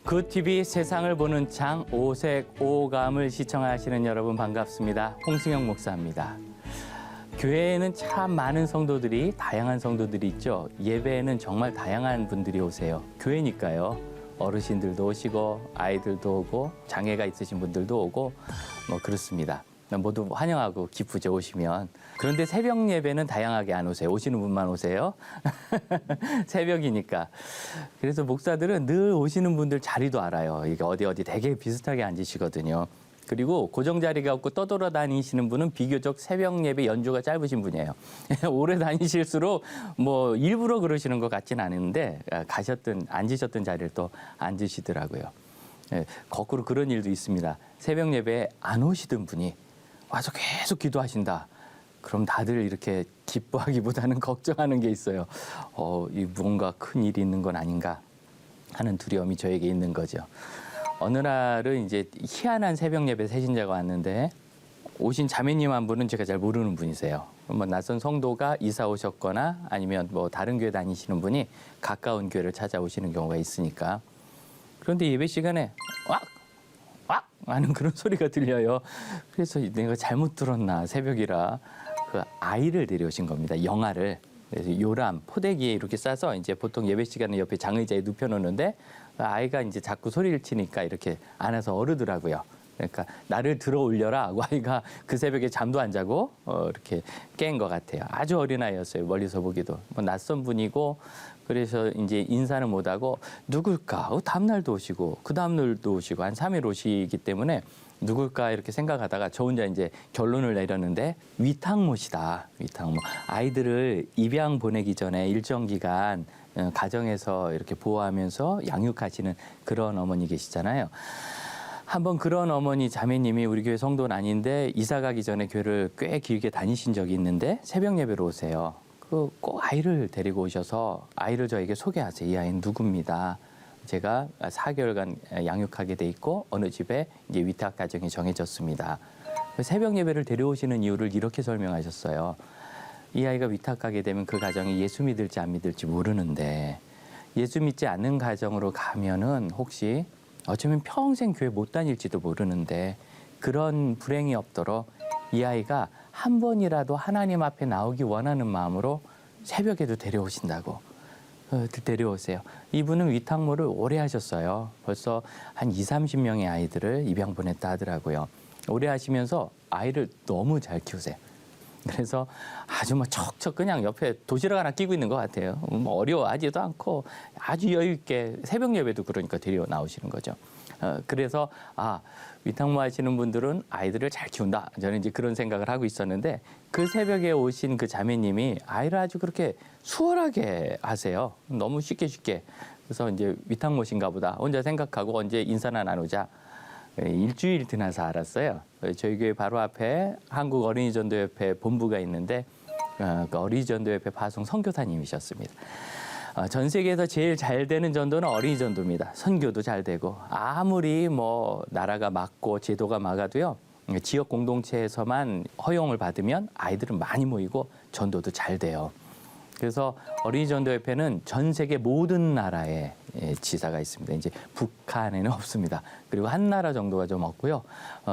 굿TV 세상을 보는 창 오색 오감을 시청하시는 여러분 반갑습니다. 홍승영 목사입니다. 교회에는 참 많은 성도들이 다양한 성도들이 있죠. 예배에는 정말 다양한 분들이 오세요. 교회니까요. 어르신들도 오시고 아이들도 오고 장애가 있으신 분들도 오고 뭐 그렇습니다. 모두 환영하고 기쁘죠, 오시면. 그런데 새벽 예배는 다양하게 안 오세요. 오시는 분만 오세요. 새벽이니까. 그래서 목사들은 늘 오시는 분들 자리도 알아요. 이게 어디 되게 비슷하게 앉으시거든요. 그리고 고정 자리가 없고 떠돌아다니시는 분은 비교적 새벽 예배 연주가 짧으신 분이에요. 오래 다니실수록 뭐 일부러 그러시는 것 같진 않은데 앉으셨던 자리를 또 앉으시더라고요. 거꾸로 그런 일도 있습니다. 새벽 예배에 안 오시던 분이 와서 계속 기도하신다. 그럼 다들 이렇게 기뻐하기보다는 걱정하는 게 있어요. 이 뭔가 큰 일이 있는 건 아닌가 하는 두려움이 저에게 있는 거죠. 어느 날은 이제 희한한 새벽 예배 새신자가 왔는데 오신 자매님 한 분은 제가 잘 모르는 분이세요. 뭐 낯선 성도가 이사 오셨거나 아니면 뭐 다른 교회 다니시는 분이 가까운 교회를 찾아오시는 경우가 있으니까. 그런데 예배 시간에 왁 하는 그런 소리가 들려요. 그래서 내가 잘못 들었나 새벽이라 그 아이를 데려오신 겁니다. 영아를. 그래서 요람 포대기에 이렇게 싸서 이제 보통 예배 시간에 옆에 장의자에 눕혀놓는데 아이가 이제 자꾸 소리를 치니까 이렇게 안아서 어르더라고요. 그러니까 나를 들어 올려라 하고 아이가 그 새벽에 잠도 안 자고 이렇게 깬 것 같아요. 아주 어린 아이였어요. 멀리서 보기도. 뭐 낯선 분이고 그래서 이제 인사는 못하고 누굴까? 다음날도 오시고 그 다음날도 오시고 한 3일 오시기 때문에 누굴까 이렇게 생각하다가 저 혼자 이제 결론을 내렸는데 위탁모시다. 위탁모. 아이들을 입양 보내기 전에 일정 기간 가정에서 이렇게 보호하면서 양육하시는 그런 어머니 계시잖아요. 한번 그런 어머니 자매님이 우리 교회 성도는 아닌데 이사 가기 전에 교회를 꽤 길게 다니신 적이 있는데 새벽 예배로 오세요. 꼭 아이를 데리고 오셔서 아이를 저에게 소개하세요. 이 아이는 누구입니다. 제가 4개월간 양육하게 돼 있고 어느 집에 이제 위탁 가정이 정해졌습니다. 새벽 예배를 데려오시는 이유를 이렇게 설명하셨어요. 이 아이가 위탁 가게 되면 그 가정이 예수 믿을지 안 믿을지 모르는데 예수 믿지 않는 가정으로 가면은 혹시 어쩌면 평생 교회 못 다닐지도 모르는데 그런 불행이 없도록 이 아이가 한 번이라도 하나님 앞에 나오기 원하는 마음으로 새벽에도 데려오신다고. 데려오세요. 이분은 위탁모를 오래 하셨어요. 벌써 한 20-30명의 아이들을 입양 보냈다 하더라고요. 오래 하시면서 아이를 너무 잘 키우세요. 그래서 아주 뭐 척척 그냥 옆에 도시락 하나 끼고 있는 것 같아요. 뭐 어려워하지도 않고 아주 여유 있게 새벽 예배도 그러니까 데려 나오시는 거죠. 그래서 위탁모 하시는 분들은 아이들을 잘 키운다. 저는 이제 그런 생각을 하고 있었는데 그 새벽에 오신 그 자매님이 아이를 아주 그렇게 수월하게 하세요. 너무 쉽게. 그래서 이제 위탁모신가 보다. 혼자 생각하고 언제 인사나 나누자. 일주일 지나서 알았어요. 저희 교회 바로 앞에 한국 어린이전도협회 본부가 있는데 그 어린이전도협회 파송 선교사님이셨습니다. 전 세계에서 제일 잘 되는 전도는 어린이 전도입니다. 선교도 잘 되고 아무리 뭐 나라가 막고 제도가 막아도요. 지역 공동체에서만 허용을 받으면 아이들은 많이 모이고 전도도 잘 돼요. 그래서 어린이전도협회는 전 세계 모든 나라에 지사가 있습니다. 이제 북한에는 없습니다. 그리고 한 나라 정도가 좀 없고요.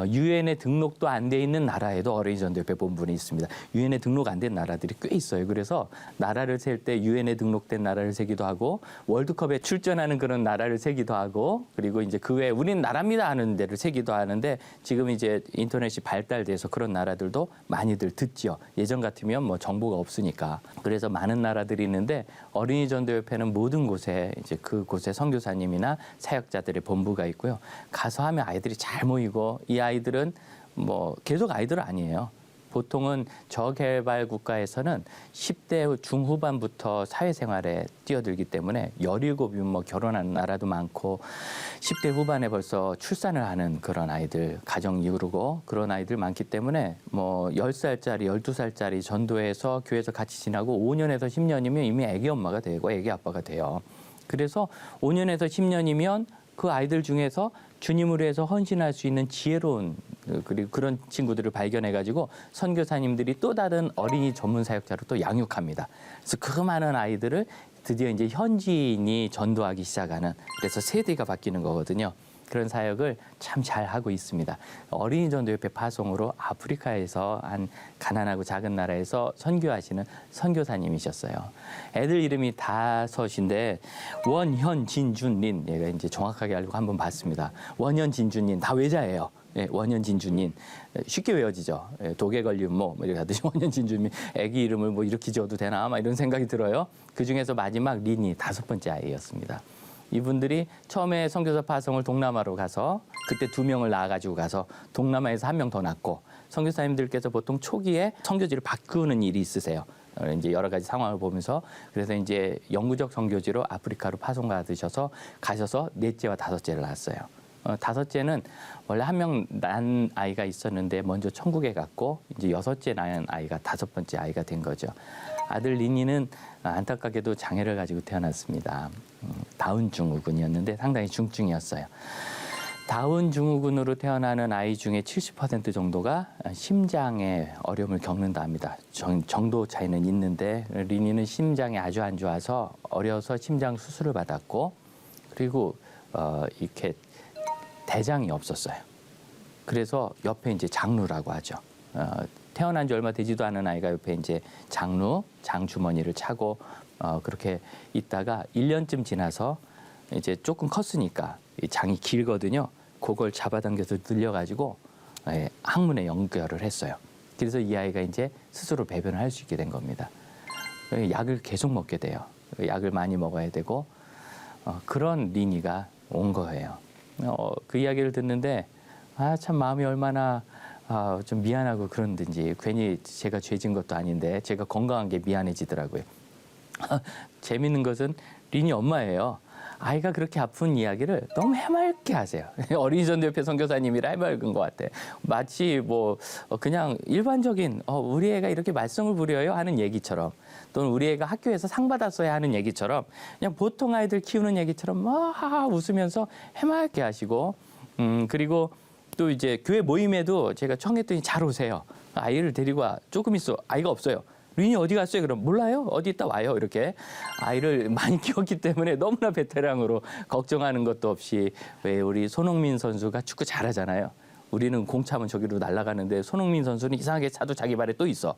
유엔에 등록도 안 돼 있는 나라에도 어린이전도협회 본부는 있습니다. 유엔에 등록 안 된 나라들이 꽤 있어요. 그래서 나라를 셀 때 유엔에 등록된 나라를 세기도 하고 월드컵에 출전하는 그런 나라를 세기도 하고 그리고 이제 그 외에 우리는 나라입니다 하는 데를 세기도 하는데 지금 이제 인터넷이 발달돼서 그런 나라들도 많이들 듣지요. 예전 같으면 뭐 정보가 없으니까. 그래서 많은 나라들이 있는데 어린이전도협회는 모든 곳에 이제 그곳에 선교사님이나 사역자들의 본부가 있고요. 가서 하면 아이들이 잘 모이고 이 아이들은 뭐 계속 아이들은 아니에요. 보통은 저개발 국가에서는 10대 중후반부터 사회생활에 뛰어들기 때문에 17이면 뭐 결혼하는 나라도 많고 10대 후반에 벌써 출산을 하는 그런 아이들, 가정 이루고 그런 아이들 많기 때문에 뭐 10살짜리, 12살짜리 전도해서 교회에서 같이 지나고 5년에서 10년이면 이미 애기 엄마가 되고 애기 아빠가 돼요. 그래서 5년에서 10년이면 그 아이들 중에서 주님으로 해서 헌신할 수 있는 지혜로운 그리고 그런 친구들을 발견해가지고 선교사님들이 또 다른 어린이 전문 사역자로 또 양육합니다. 그래서 그 많은 아이들을 드디어 이제 현지인이 전도하기 시작하는, 그래서 세대가 바뀌는 거거든요. 그런 사역을 참 잘 하고 있습니다. 어린이 전도협회 파송으로 아프리카에서 한 가난하고 작은 나라에서 선교하시는 선교사님이셨어요. 애들 이름이 5인데 원현, 진준, 린. 얘가 이제 정확하게 알고 한번 봤습니다. 원현, 진준, 린 다 외자예요. 예, 원현, 진준, 린. 쉽게 외워지죠. 예, 독에 걸린 뭐 이렇게 하듯이 원현, 진준, 린. 애기 이름을 뭐 이렇게 지어도 되나 막 이런 생각이 들어요. 그 중에서 마지막 린이 5번째 아이였습니다. 이분들이 처음에 선교사 파송을 동남아로 가서 그때 2명을 낳아가지고 가서 동남아에서 1명 더 낳고, 선교사님들께서 보통 초기에 선교지를 바꾸는 일이 있으세요. 이제 여러 가지 상황을 보면서. 그래서 이제 영구적 선교지로 아프리카로 파송 가셔서 4째와 5째를 낳았어요. 5째는 원래 1명 낳은 아이가 있었는데 먼저 천국에 갔고, 이제 6째 낳은 아이가 5번째 아이가 된 거죠. 아들 리니는 안타깝게도 장애를 가지고 태어났습니다. 다운 증후군이었는데 상당히 중증이었어요. 다운 증후군으로 태어나는 아이 중에 70% 정도가 심장에 어려움을 겪는다 합니다. 정도 차이는 있는데 리니는 심장이 아주 안 좋아서 어려서 심장 수술을 받았고, 그리고 이렇게 대장이 없었어요. 그래서 옆에 이제 장루라고 하죠. 태어난 지 얼마 되지도 않은 아이가 옆에 이제 장주머니를 차고 그렇게 있다가 1년쯤 지나서 이제 조금 컸으니까 이 장이 길거든요. 그걸 잡아당겨서 늘려가지고 항문에 연결을 했어요. 그래서 이 아이가 이제 스스로 배변을 할 수 있게 된 겁니다. 약을 계속 먹게 돼요. 약을 많이 먹어야 되고, 그런 리니가 온 거예요. 그 이야기를 듣는데 참 마음이 얼마나 좀 미안하고 그런든지, 괜히 제가 죄진 것도 아닌데 제가 건강한 게 미안해지더라고요. 재밌는 것은 린이 엄마예요. 아이가 그렇게 아픈 이야기를 너무 해맑게 하세요. 어린이 전도협회 선교사님이라 해맑은 것 같아. 마치 뭐 그냥 일반적인 우리 애가 이렇게 말썽을 부려요 하는 얘기처럼, 또는 우리 애가 학교에서 상 받았어야 하는 얘기처럼, 그냥 보통 아이들 키우는 얘기처럼 막 웃으면서 해맑게 하시고, 그리고 또 이제 교회 모임에도 제가 청했더니 잘 오세요. 아이를 데리고 와. 조금 있어. 아이가 없어요. 린이 어디 갔어요? 그럼 몰라요. 어디 있다 와요. 이렇게 아이를 많이 키웠기 때문에 너무나 베테랑으로 걱정하는 것도 없이, 왜 우리 손흥민 선수가 축구 잘하잖아요. 우리는 공 차면 저기로 날아가는데 손흥민 선수는 이상하게 차도 자기 발에 또 있어.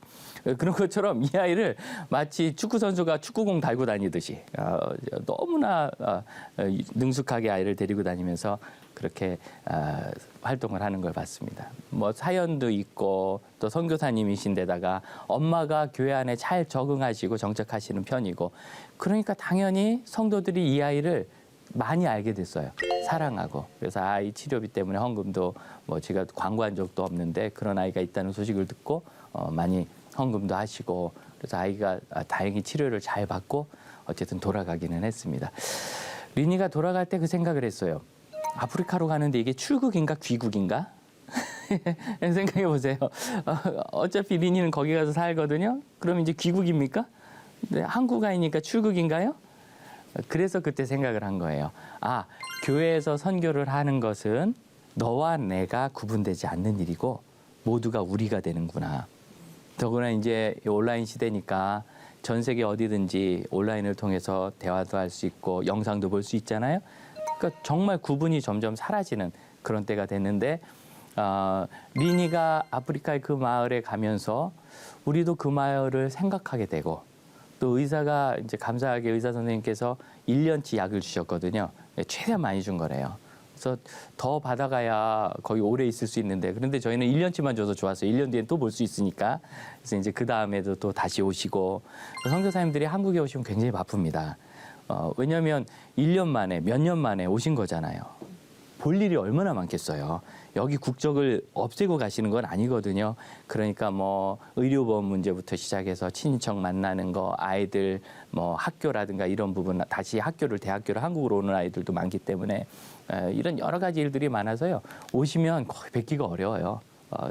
그런 것처럼 이 아이를 마치 축구 선수가 축구공 달고 다니듯이 너무나 능숙하게 아이를 데리고 다니면서 그렇게 활동을 하는 걸 봤습니다. 뭐 사연도 있고, 또 선교사님이신데다가 엄마가 교회 안에 잘 적응하시고 정착하시는 편이고, 그러니까 당연히 성도들이 이 아이를 많이 알게 됐어요. 사랑하고. 그래서 아이 치료비 때문에 헌금도 뭐 제가 광고한 적도 없는데 그런 아이가 있다는 소식을 듣고 많이 헌금도 하시고, 그래서 아이가 다행히 치료를 잘 받고 어쨌든 돌아가기는 했습니다. 리니가 돌아갈 때 그 생각을 했어요. 아프리카로 가는데 이게 출국인가 귀국인가? 생각해 보세요. 어차피 리니는 거기 가서 살거든요. 그럼 이제 귀국입니까? 네, 한국아이니까 출국인가요? 그래서 그때 생각을 한 거예요. 교회에서 선교를 하는 것은 너와 내가 구분되지 않는 일이고 모두가 우리가 되는구나. 더구나 이제 온라인 시대니까 전 세계 어디든지 온라인을 통해서 대화도 할 수 있고 영상도 볼 수 있잖아요. 그러니까 정말 구분이 점점 사라지는 그런 때가 됐는데, 리니가 아프리카의 그 마을에 가면서 우리도 그 마을을 생각하게 되고, 또 의사가 이제 감사하게 의사 선생님께서 1년치 약을 주셨거든요. 최대한 많이 준 거래요. 그래서 더 받아가야 거의 오래 있을 수 있는데, 그런데 저희는 1년치만 줘서 좋았어요. 1년 뒤엔 또 볼 수 있으니까. 그래서 이제 그 다음에도 또 다시 오시고, 선교사님들이 한국에 오시면 굉장히 바쁩니다. 왜냐하면 1년 만에, 몇 년 만에 오신 거잖아요. 볼 일이 얼마나 많겠어요. 여기 국적을 없애고 가시는 건 아니거든요. 그러니까 뭐 의료보험 문제부터 시작해서 친인척 만나는 거, 아이들 뭐 학교라든가 이런 부분, 다시 대학교를 한국으로 오는 아이들도 많기 때문에 이런 여러 가지 일들이 많아서요. 오시면 거의 뵙기가 어려워요.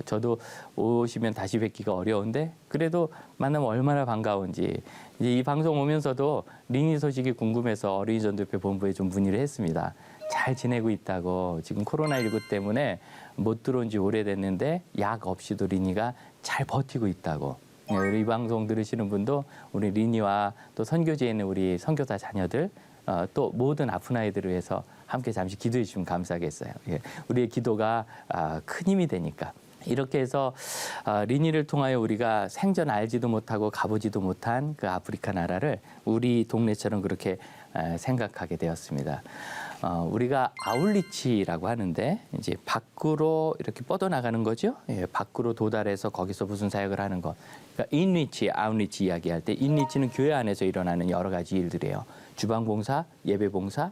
저도 오시면 다시 뵙기가 어려운데, 그래도 만나면 얼마나 반가운지. 이제 이 방송 오면서도 리니 소식이 궁금해서 어린이 전도협회 본부에 좀 문의를 했습니다. 잘 지내고 있다고, 지금 코로나19 때문에 못 들어온 지 오래됐는데 약 없이도 리니가 잘 버티고 있다고. 우리 방송 들으시는 분도 우리 리니와 또 선교지에 있는 우리 선교사 자녀들 또 모든 아픈 아이들을 위해서 함께 잠시 기도해 주시면 감사하겠어요. 예, 우리의 기도가 큰 힘이 되니까. 이렇게 해서 리니를 통하여 우리가 생전 알지도 못하고 가보지도 못한 그 아프리카 나라를 우리 동네처럼 그렇게 생각하게 되었습니다. 우리가 아울리치라고 하는데 이제 밖으로 이렇게 뻗어나가는 거죠. 예, 밖으로 도달해서 거기서 무슨 사역을 하는 것. 그러니까 인리치, 아웃리치 이야기할 때 인리치는 교회 안에서 일어나는 여러 가지 일들이에요. 주방봉사, 예배봉사,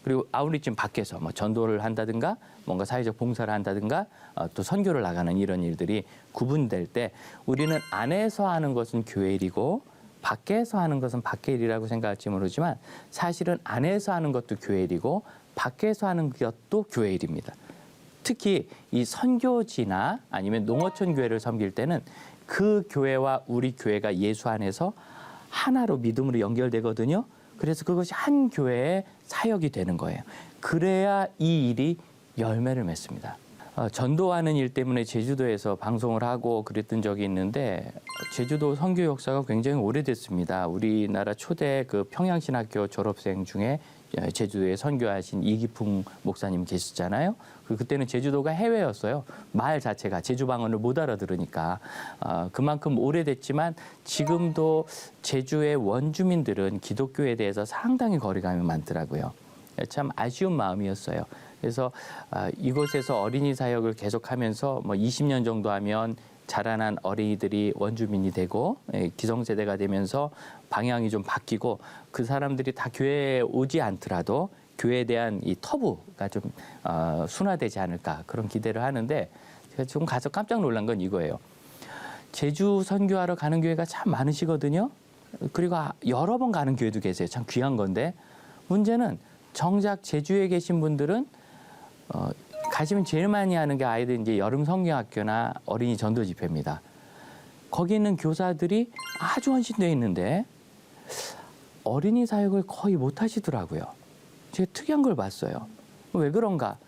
그리고 아웃리치는 밖에서 전도를 한다든가 뭔가 사회적 봉사를 한다든가 또 선교를 나가는 이런 일들이 구분될 때 우리는 안에서 하는 것은 교회 일이고 밖에서 하는 것은 밖의 일이라고 생각할지 모르지만 사실은 안에서 하는 것도 교회 일이고 밖에서 하는 것도 교회 일입니다. 특히 이 선교지나 아니면 농어촌 교회를 섬길 때는 그 교회와 우리 교회가 예수 안에서 하나로 믿음으로 연결되거든요. 그래서 그것이 한 교회의 사역이 되는 거예요. 그래야 이 일이 열매를 맺습니다. 전도하는 일 때문에 제주도에서 방송을 하고 그랬던 적이 있는데 제주도 선교 역사가 굉장히 오래됐습니다. 우리나라 초대 그 평양신학교 졸업생 중에 제주도에 선교하신 이기풍 목사님 계시잖아요. 그때는 제주도가 해외였어요. 말 자체가 제주 방언을 못 알아들으니까 그만큼 오래됐지만 지금도 제주의 원주민들은 기독교에 대해서 상당히 거리감이 많더라고요. 참 아쉬운 마음이었어요. 그래서 이곳에서 어린이 사역을 계속하면서 20년 정도 하면 자라난 어린이들이 원주민이 되고 기성세대가 되면서 방향이 좀 바뀌고 그 사람들이 다 교회에 오지 않더라도 교회에 대한 이 터부가 좀 순화되지 않을까 그런 기대를 하는데 제가 좀 가서 깜짝 놀란 건 이거예요. 제주 선교하러 가는 교회가 참 많으시거든요. 그리고 여러 번 가는 교회도 계세요. 참 귀한 건데 문제는 정작 제주에 계신 분들은 가시면 제일 많이 하는 게 아이들 이제 여름 성경학교나 어린이 전도 집회입니다. 거기 있는 교사들이 아주 헌신되어 있는데 어린이 사역을 거의 못 하시더라고요. 제가 특이한 걸 봤어요. 왜 그런가?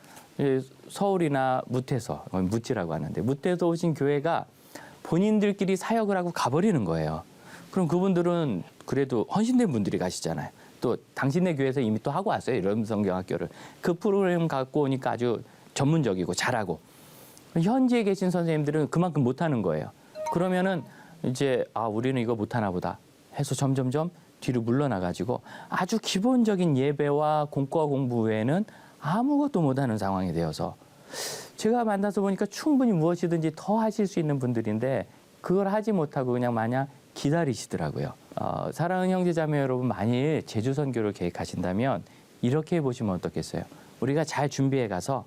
서울이나 무태서, 무지라고 하는데 무태서 오신 교회가 본인들끼리 사역을 하고 가버리는 거예요. 그럼 그분들은 그래도 헌신된 분들이 가시잖아요. 또 당신네 교회에서 이미 또 하고 왔어요. 여름 성경학교를. 그 프로그램 갖고 오니까 아주 전문적이고 잘하고 현지에 계신 선생님들은 그만큼 못하는 거예요. 그러면은 이제 우리는 이거 못하나 보다 해서 점점점 뒤로 물러나가지고 아주 기본적인 예배와 공과 공부 외에는 아무것도 못하는 상황이 되어서 제가 만나서 보니까 충분히 무엇이든지 더 하실 수 있는 분들인데 그걸 하지 못하고 그냥 마냥 기다리시더라고요. 사랑하는 형제자매 여러분, 만일 제주 선교를 계획하신다면 이렇게 해보시면 어떻겠어요? 우리가 잘 준비해 가서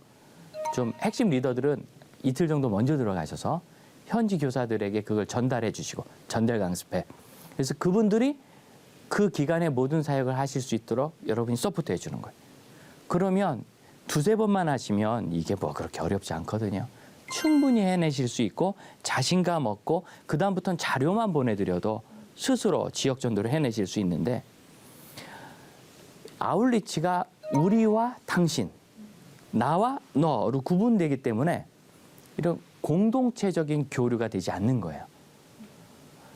좀 핵심 리더들은 이틀 정도 먼저 들어가셔서 현지 교사들에게 그걸 전달해 주시고 전달 강습회. 그래서 그분들이 그 기간에 모든 사역을 하실 수 있도록 여러분이 서포트해 주는 거예요. 그러면 두세 번만 하시면 이게 뭐 그렇게 어렵지 않거든요. 충분히 해내실 수 있고 자신감 얻고 그다음부터는 자료만 보내드려도 스스로 지역 전도를 해내실 수 있는데 아울리치가 우리와 당신, 나와 너로 구분되기 때문에 이런 공동체적인 교류가 되지 않는 거예요.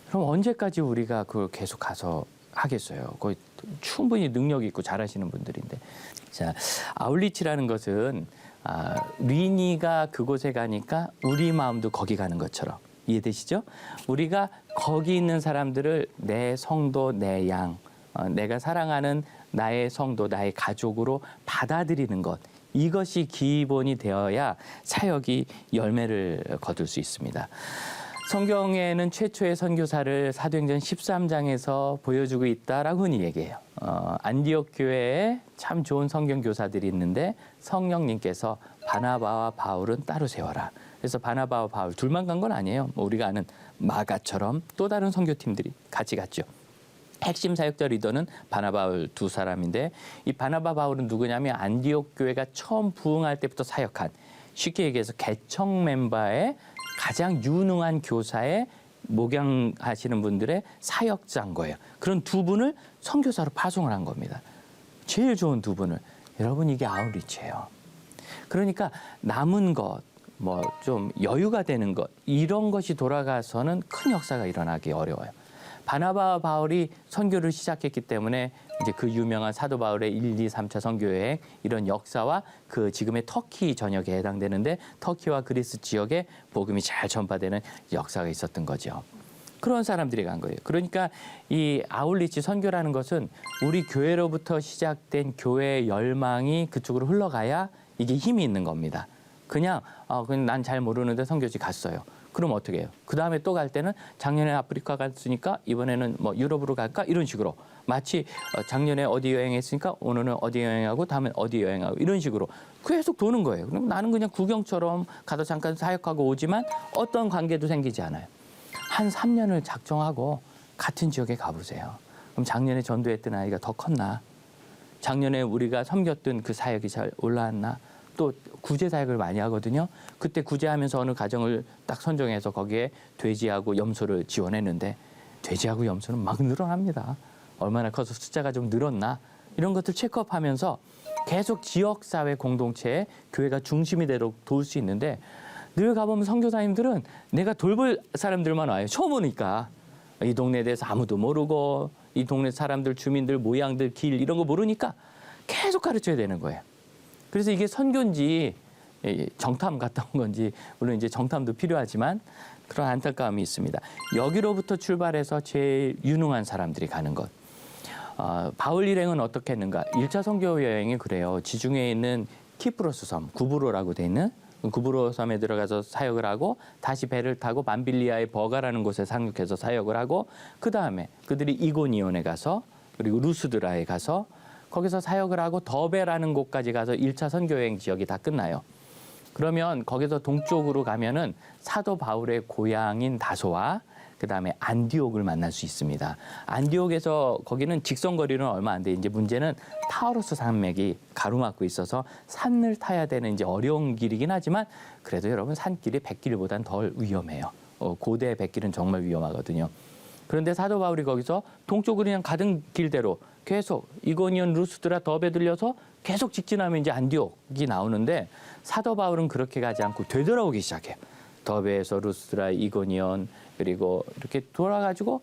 그럼 언제까지 우리가 그걸 계속 가서 하겠어요? 거의 충분히 능력 있고 잘하시는 분들인데. 자, 아울리치라는 것은 리니가 그곳에 가니까 우리 마음도 거기 가는 것처럼 이해되시죠? 우리가 거기 있는 사람들을 내 성도, 내 양, 내가 사랑하는 나의 성도, 나의 가족으로 받아들이는 것. 이것이 기본이 되어야 사역이 열매를 거둘 수 있습니다. 성경에는 최초의 선교사를 사도행전 13장에서 보여주고 있다라고 흔히 얘기해요. 안디옥 교회에 참 좋은 성경 교사들이 있는데 성령님께서 바나바와 바울은 따로 세워라. 그래서 바나바와 바울 둘만 간 건 아니에요. 우리가 아는 마가처럼 또 다른 선교팀들이 같이 갔죠. 핵심 사역자 리더는 바나바 바울 두 사람인데 이 바나바 바울은 누구냐면 안디옥 교회가 처음 부흥할 때부터 사역한, 쉽게 얘기해서 개척 멤버의 가장 유능한 교사의 목양하시는 분들의 사역자인 거예요. 그런 두 분을 선교사로 파송을 한 겁니다. 제일 좋은 두 분을. 여러분, 이게 아웃리치예요. 그러니까 남은 것, 뭐 좀 여유가 되는 것 이런 것이 돌아가서는 큰 역사가 일어나기 어려워요. 바나바와 바울이 선교를 시작했기 때문에 이제 그 유명한 사도 바울의 1, 2, 3차 선교 여행 이런 역사와 그 지금의 터키 전역에 해당되는데 터키와 그리스 지역에 복음이 잘 전파되는 역사가 있었던 거죠. 그런 사람들이 간 거예요. 그러니까 이 아울리치 선교라는 것은 우리 교회로부터 시작된 교회의 열망이 그쪽으로 흘러가야 이게 힘이 있는 겁니다. 그냥 난 잘 모르는데 선교지 갔어요. 그럼 어떻게 해요? 그 다음에 또 갈 때는 작년에 아프리카 갔으니까 이번에는 뭐 유럽으로 갈까? 이런 식으로 마치 작년에 어디 여행했으니까 오늘은 어디 여행하고 다음에 어디 여행하고 이런 식으로 계속 도는 거예요. 그럼 나는 그냥 구경처럼 가서 잠깐 사역하고 오지만 어떤 관계도 생기지 않아요. 한 3년을 작정하고 같은 지역에 가보세요. 그럼 작년에 전도했던 아이가 더 컸나? 작년에 우리가 섬겼던 그 사역이 잘 올라왔나? 또 구제 사역을 많이 하거든요. 그때 구제하면서 어느 가정을 딱 선정해서 거기에 돼지하고 염소를 지원했는데 돼지하고 염소는 막 늘어납니다. 얼마나 커서 숫자가 좀 늘었나? 이런 것들 체크업하면서 계속 지역사회 공동체에 교회가 중심이 되도록 도울 수 있는데 늘 가보면 선교사님들은 내가 돌볼 사람들만 와요. 처음 오니까. 이 동네에 대해서 아무도 모르고 이 동네 사람들, 주민들, 모양들, 길 이런 거 모르니까 계속 가르쳐야 되는 거예요. 그래서 이게 선교인지 정탐 갔다 온 건지 물론 이제 정탐도 필요하지만 그런 안타까움이 있습니다. 여기로부터 출발해서 제일 유능한 사람들이 가는 것. 바울 일행은 어떻게 했는가? 1차 선교 여행이 그래요. 지중해에 있는 키프로스 섬, 구브로라고 돼 있는 구브로 섬에 들어가서 사역을 하고 다시 배를 타고 밤빌리아의 버가라는 곳에 상륙해서 사역을 하고 그 다음에 그들이 이고니온에 가서 그리고 루스드라에 가서 거기서 사역을 하고 더베라는 곳까지 가서 1차 선교여행 지역이 다 끝나요. 그러면 거기서 동쪽으로 가면은 사도 바울의 고향인 다소와 그다음에 안디옥을 만날 수 있습니다. 안디옥에서 거기는 직선거리는 얼마 안 돼. 이제 문제는 타우루스 산맥이 가로막고 있어서 산을 타야 되는 이제 어려운 길이긴 하지만 그래도 여러분 산길이 백길보단 덜 위험해요. 고대 백길은 정말 위험하거든요. 그런데 사도 바울이 거기서 동쪽으로 그냥 가던 길대로 계속 이고니온, 루스드라, 더베 들려서 계속 직진하면 이제 안디옥이 나오는데 사도 바울은 그렇게 가지 않고 되돌아오기 시작해요. 더베에서 루스드라, 이고니온 그리고 이렇게 돌아가지고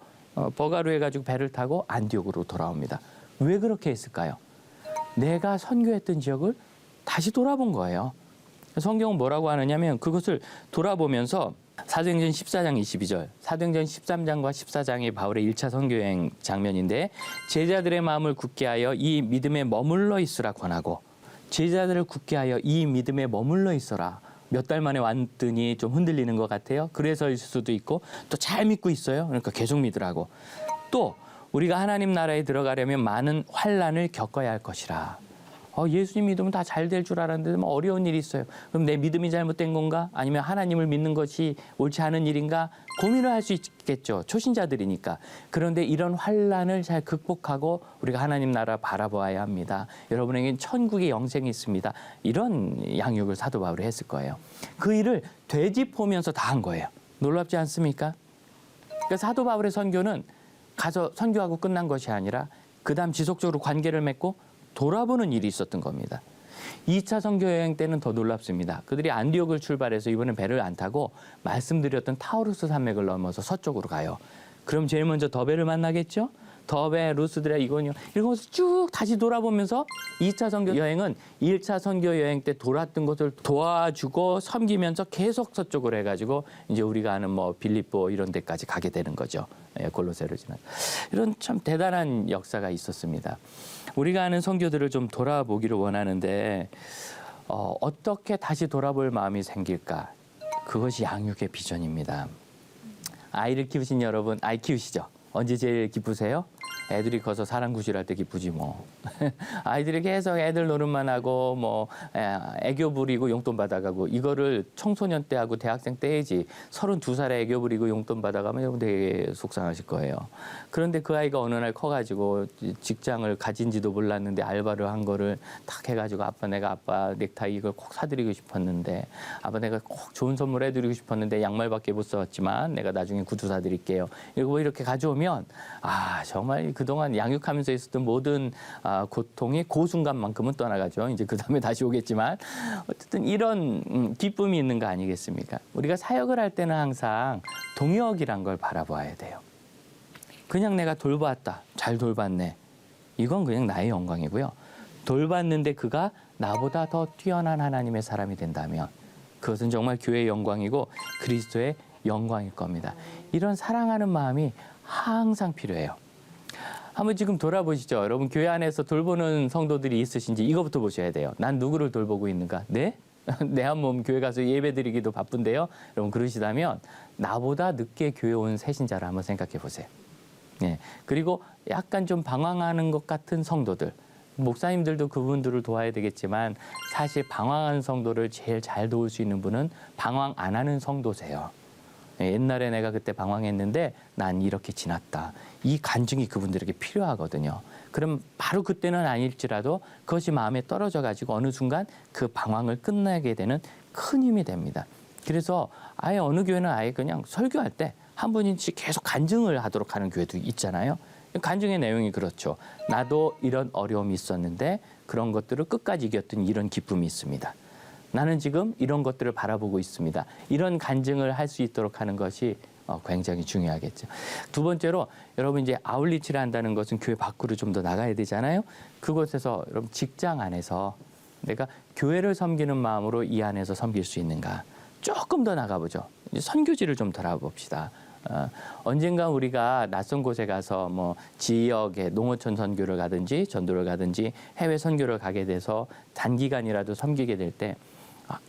버가로 해가지고 배를 타고 안디옥으로 돌아옵니다. 왜 그렇게 했을까요? 내가 선교했던 지역을 다시 돌아본 거예요. 성경은 뭐라고 하느냐면 그것을 돌아보면서 사도행전 14장 22절, 사도행전 13장과 14장이 바울의 1차 선교여행 장면인데 제자들의 마음을 굳게 하여 이 믿음에 머물러 있으라 권하고 제자들을 굳게 하여 이 믿음에 머물러 있어라. 몇 달 만에 왔더니 좀 흔들리는 것 같아요. 그래서일 수도 있고 또 잘 믿고 있어요. 그러니까 계속 믿으라고. 또 우리가 하나님 나라에 들어가려면 많은 환난을 겪어야 할 것이라. 예수님 믿으면 다 잘 될 줄 알았는데 뭐 어려운 일이 있어요. 그럼 내 믿음이 잘못된 건가? 아니면 하나님을 믿는 것이 옳지 않은 일인가? 고민을 할 수 있겠죠. 초신자들이니까. 그런데 이런 환난을 잘 극복하고 우리가 하나님 나라 바라보아야 합니다. 여러분에게는 천국의 영생이 있습니다. 이런 양육을 사도 바울이 했을 거예요. 그 일을 되짚으면서 다 한 거예요. 놀랍지 않습니까? 그러니까 사도 바울의 선교는 가서 선교하고 끝난 것이 아니라 그다음 지속적으로 관계를 맺고 돌아보는 일이 있었던 겁니다. 2차 선교 여행 때는 더 놀랍습니다. 그들이 안디옥을 출발해서 이번엔 배를 안 타고 말씀드렸던 타우루스 산맥을 넘어서 서쪽으로 가요. 그럼 제일 먼저 더베를 만나겠죠? 더베, 루스드라, 이고니온 이런 것을 쭉 다시 돌아보면서 2차 선교 여행은 1차 선교 여행 때 돌았던 것을 도와주고 섬기면서 계속 서쪽으로 해가지고 이제 우리가 아는 뭐 빌립보 이런 데까지 가게 되는 거죠. 골로새를 지나 이런 참 대단한 역사가 있었습니다. 우리가 아는 선교들을 좀 돌아보기를 원하는데 어떻게 다시 돌아볼 마음이 생길까? 그것이 양육의 비전입니다. 아이를 키우신 여러분, 아이 키우시죠? 언제 제일 기쁘세요? 애들이 커서 사람 구실할 때 기쁘지 뭐. 아이들이 계속 애들 노릇만 하고 뭐 애교 부리고 용돈 받아가고 이거를 청소년 때 하고 대학생 때 해야지 32살에 애교 부리고 용돈 받아가면 여러분 되게 속상하실 거예요. 그런데 그 아이가 어느 날 커가지고 직장을 가진지도 몰랐는데 알바를 한 거를 탁 해가지고 아빠 내가 아빠 넥타이 이걸 꼭 사드리고 싶었는데 아빠 내가 꼭 좋은 선물 해드리고 싶었는데 양말밖에 못 사왔지만 내가 나중에 구두 사드릴게요. 이거 이렇게 가져오면 정말 그동안 양육하면서 있었던 모든 고통이 그 순간만큼은 떠나가죠. 이제 그 다음에 다시 오겠지만 어쨌든 이런 기쁨이 있는 거 아니겠습니까? 우리가 사역을 할 때는 항상 동역이란 걸 바라봐야 돼요. 그냥 내가 돌봤다, 잘 돌봤네. 이건 그냥 나의 영광이고요. 돌봤는데 그가 나보다 더 뛰어난 하나님의 사람이 된다면 그것은 정말 교회의 영광이고 그리스도의 영광일 겁니다. 이런 사랑하는 마음이 항상 필요해요. 한번 지금 돌아보시죠. 여러분 교회 안에서 돌보는 성도들이 있으신지 이거부터 보셔야 돼요. 난 누구를 돌보고 있는가? 네? 내 한 몸 교회 가서 예배드리기도 바쁜데요. 여러분 그러시다면 나보다 늦게 교회 온 새신자를 한번 생각해 보세요. 네. 그리고 약간 좀 방황하는 것 같은 성도들. 목사님들도 그분들을 도와야 되겠지만 사실 방황하는 성도를 제일 잘 도울 수 있는 분은 방황 안 하는 성도세요. 옛날에 내가 그때 방황했는데 난 이렇게 지났다. 이 간증이 그분들에게 필요하거든요. 그럼 바로 그때는 아닐지라도 그것이 마음에 떨어져 가지고 어느 순간 그 방황을 끝내게 되는 큰 힘이 됩니다. 그래서 아예 어느 교회는 아예 그냥 설교할 때 한 분씩 계속 간증을 하도록 하는 교회도 있잖아요. 간증의 내용이 그렇죠. 나도 이런 어려움이 있었는데 그런 것들을 끝까지 이겼던 이런 기쁨이 있습니다. 나는 지금 이런 것들을 바라보고 있습니다. 이런 간증을 할 수 있도록 하는 것이 굉장히 중요하겠죠. 두 번째로 여러분 이제 아울리치를 한다는 것은 교회 밖으로 좀 더 나가야 되잖아요. 그곳에서 여러분 직장 안에서 내가 교회를 섬기는 마음으로 이 안에서 섬길 수 있는가. 조금 더 나가보죠. 이제 선교지를 좀 돌아봅시다. 언젠가 우리가 낯선 곳에 가서 뭐 지역의 농어촌 선교를 가든지 전도를 가든지 해외 선교를 가게 돼서 단기간이라도 섬기게 될 때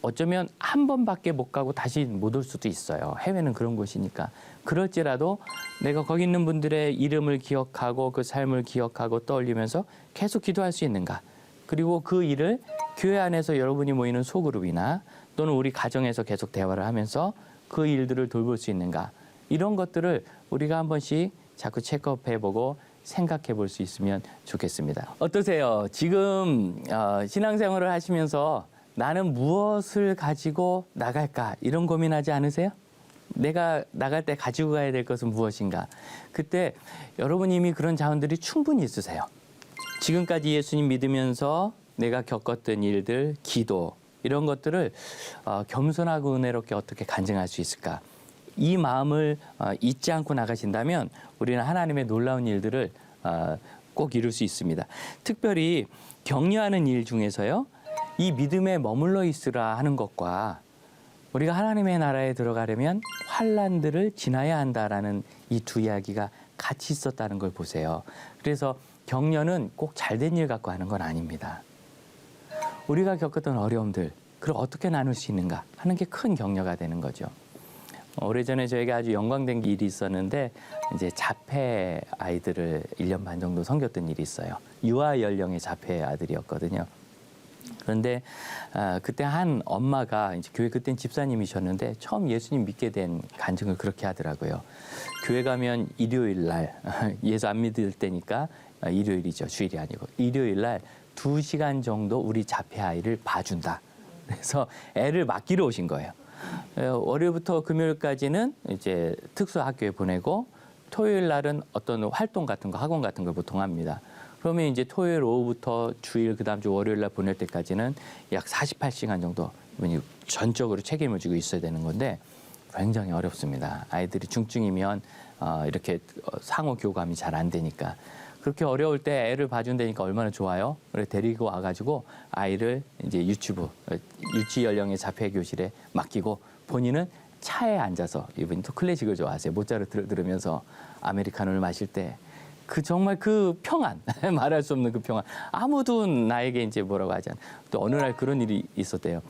어쩌면 한 번밖에 못 가고 다시 못 올 수도 있어요. 해외는 그런 곳이니까. 그럴지라도 내가 거기 있는 분들의 이름을 기억하고 그 삶을 기억하고 떠올리면서 계속 기도할 수 있는가. 그리고 그 일을 교회 안에서 여러분이 모이는 소그룹이나 또는 우리 가정에서 계속 대화를 하면서 그 일들을 돌볼 수 있는가. 이런 것들을 우리가 한 번씩 자꾸 체크업해보고 생각해 볼 수 있으면 좋겠습니다. 어떠세요? 지금 신앙생활을 하시면서 나는 무엇을 가지고 나갈까? 이런 고민하지 않으세요? 내가 나갈 때 가지고 가야 될 것은 무엇인가? 그때 여러분 이미 그런 자원들이 충분히 있으세요. 지금까지 예수님 믿으면서 내가 겪었던 일들, 기도 이런 것들을 겸손하고 은혜롭게 어떻게 간증할 수 있을까? 이 마음을 잊지 않고 나가신다면 우리는 하나님의 놀라운 일들을 꼭 이룰 수 있습니다. 특별히 격려하는 일 중에서요. 이 믿음에 머물러 있으라 하는 것과 우리가 하나님의 나라에 들어가려면 환난들을 지나야 한다라는 이 두 이야기가 같이 있었다는 걸 보세요. 그래서 격려는 꼭 잘된 일 갖고 하는 건 아닙니다. 우리가 겪었던 어려움들, 그걸 어떻게 나눌 수 있는가 하는 게 큰 격려가 되는 거죠. 오래전에 저희가 아주 영광된 일이 있었는데 이제 자폐 아이들을 1년 반 정도 섬겼던 일이 있어요. 유아 연령의 자폐 아들이었거든요. 그런데 그때 한 엄마가 이제 교회 그땐 집사님이셨는데 처음 예수님 믿게 된 간증을 그렇게 하더라고요. 교회 가면 일요일 날 예수 안 믿을 때니까 일요일이죠. 주일이 아니고 일요일 날 2시간 정도 우리 자폐 아이를 봐준다. 그래서 애를 맡기러 오신 거예요. 월요일부터 금요일까지는 이제 특수 학교에 보내고 토요일 날은 어떤 활동 같은 거, 학원 같은 걸 보통 합니다. 그러면 이제 토요일 오후부터 주일 그다음 주 월요일 날 보낼 때까지는 약 48시간 정도 전적으로 책임을 지고 있어야 되는 건데 굉장히 어렵습니다. 아이들이 중증이면 이렇게 상호 교감이 잘 안 되니까. 그렇게 어려울 때 애를 봐준다니까 얼마나 좋아요. 그래 데리고 와가지고 아이를 이제 유치 연령의 자폐 교실에 맡기고 본인은 차에 앉아서 이분이 또 클래식을 좋아하세요. 모차르트를 들으면서 아메리카노를 마실 때 그 정말 그 평안 말할 수 없는 그 평안 아무도 나에게 이제 뭐라고 하지 않아. 또 어느 날 그런 일이 있었대요.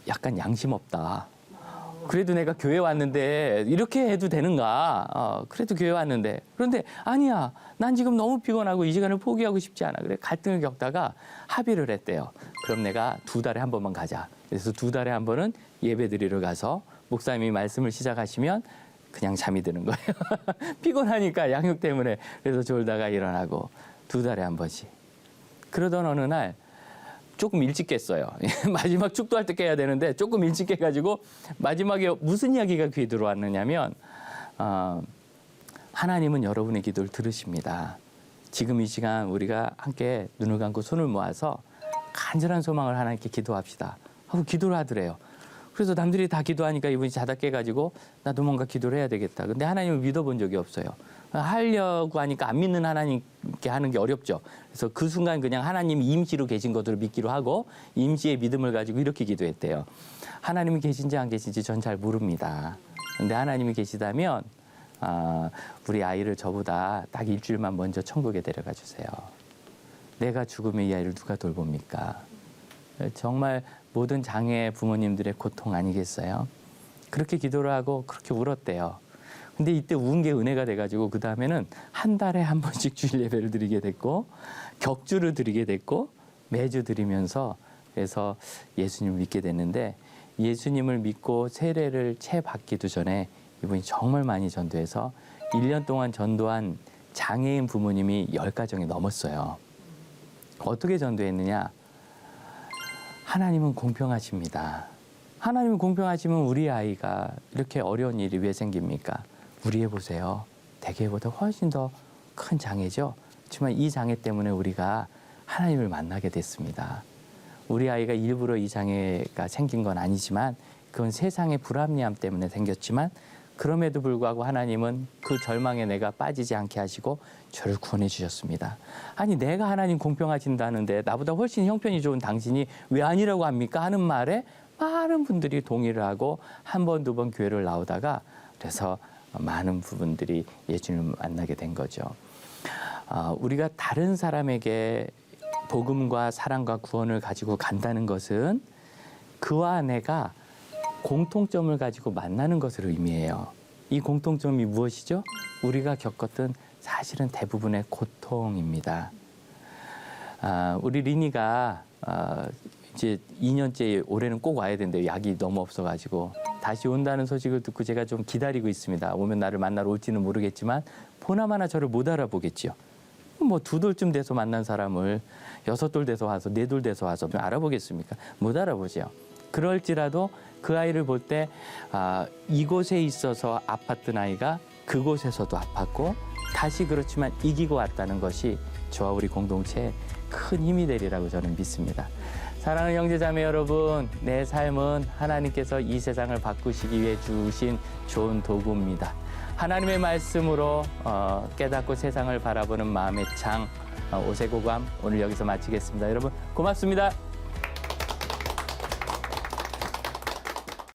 약간 양심 없다. 그래도 내가 교회 왔는데 이렇게 해도 되는가? 그래도 교회 왔는데. 그런데 아니야. 난 지금 너무 피곤하고 이 시간을 포기하고 싶지 않아. 그래 갈등을 겪다가 합의를 했대요. 그럼 내가 2달에 한 번만 가자. 그래서 2달에 한 번은 예배 드리러 가서 목사님이 말씀을 시작하시면 그냥 잠이 드는 거예요. 피곤하니까 양육 때문에. 그래서 졸다가 일어나고 2달에 한 번씩. 그러던 어느 날 조금 일찍 깼어요. 마지막 축도할 때 깨야 되는데 조금 일찍 깨가지고 마지막에 무슨 이야기가 귀에 들어왔느냐면 하나님은 여러분의 기도를 들으십니다. 지금 이 시간 우리가 함께 눈을 감고 손을 모아서 간절한 소망을 하나님께 기도합시다 하고 기도를 하더래요. 그래서 남들이 다 기도하니까 이분이 자다 깨가지고 나도 뭔가 기도를 해야 되겠다. 근데 하나님을 믿어본 적이 없어요. 하려고 하니까 안 믿는 하나님께 하는 게 어렵죠. 그래서 그 순간 그냥 하나님이 임시로 계신 것으로 믿기로 하고 임시의 믿음을 가지고 이렇게 기도했대요. 하나님이 계신지 안 계신지 전 잘 모릅니다. 근데 하나님이 계시다면 우리 아이를 저보다 딱 일주일만 먼저 천국에 데려가 주세요. 내가 죽으면 이 아이를 누가 돌봅니까? 정말 모든 장애 부모님들의 고통 아니겠어요? 그렇게 기도를 하고 그렇게 울었대요. 근데 이때 운 게 은혜가 돼가지고 그 다음에는 한 달에 한 번씩 주일 예배를 드리게 됐고 격주를 드리게 됐고 매주 드리면서 그래서 예수님을 믿게 됐는데 예수님을 믿고 세례를 채 받기도 전에 이분이 정말 많이 전도해서 1년 동안 전도한 장애인 부모님이 10가정이 넘었어요. 어떻게 전도했느냐? 하나님은 공평하십니다. 하나님은 공평하시면 우리 아이가 이렇게 어려운 일이 왜 생깁니까? 우리 애 보세요. 대개보다 훨씬 더 큰 장애죠. 하지만 이 장애 때문에 우리가 하나님을 만나게 됐습니다. 우리 아이가 일부러 이 장애가 생긴 건 아니지만 그건 세상의 불합리함 때문에 생겼지만 그럼에도 불구하고 하나님은 그 절망에 내가 빠지지 않게 하시고 저를 구원해 주셨습니다. 아니 내가 하나님 공평하신다는데 나보다 훨씬 형편이 좋은 당신이 왜 아니라고 합니까? 하는 말에 많은 분들이 동의를 하고 한 번, 두 번 교회를 나오다가 그래서 많은 부분들이 예수님을 만나게 된 거죠. 우리가 다른 사람에게 복음과 사랑과 구원을 가지고 간다는 것은 그와 내가 공통점을 가지고 만나는 것을 의미해요. 이 공통점이 무엇이죠? 우리가 겪었던 사실은 대부분의 고통입니다. 우리 리니가 이제 2년째 올해는 꼭 와야 된대요. 약이 너무 없어가지고 다시 온다는 소식을 듣고 제가 좀 기다리고 있습니다. 오면 나를 만나러 올지는 모르겠지만 보나마나 저를 못 알아보겠지요. 뭐 2돌쯤 돼서 만난 사람을 6돌 돼서 와서 4돌 돼서 와서 알아보겠습니까? 못 알아보죠. 그럴지라도 그 아이를 볼 때 이곳에 있어서 아팠던 아이가 그곳에서도 아팠고 다시 그렇지만 이기고 왔다는 것이 저와 우리 공동체에 큰 힘이 되리라고 저는 믿습니다. 사랑하는 형제자매 여러분, 내 삶은 하나님께서 이 세상을 바꾸시기 위해 주신 좋은 도구입니다. 하나님의 말씀으로 깨닫고 세상을 바라보는 마음의 창 오세고감 오늘 여기서 마치겠습니다. 여러분 고맙습니다.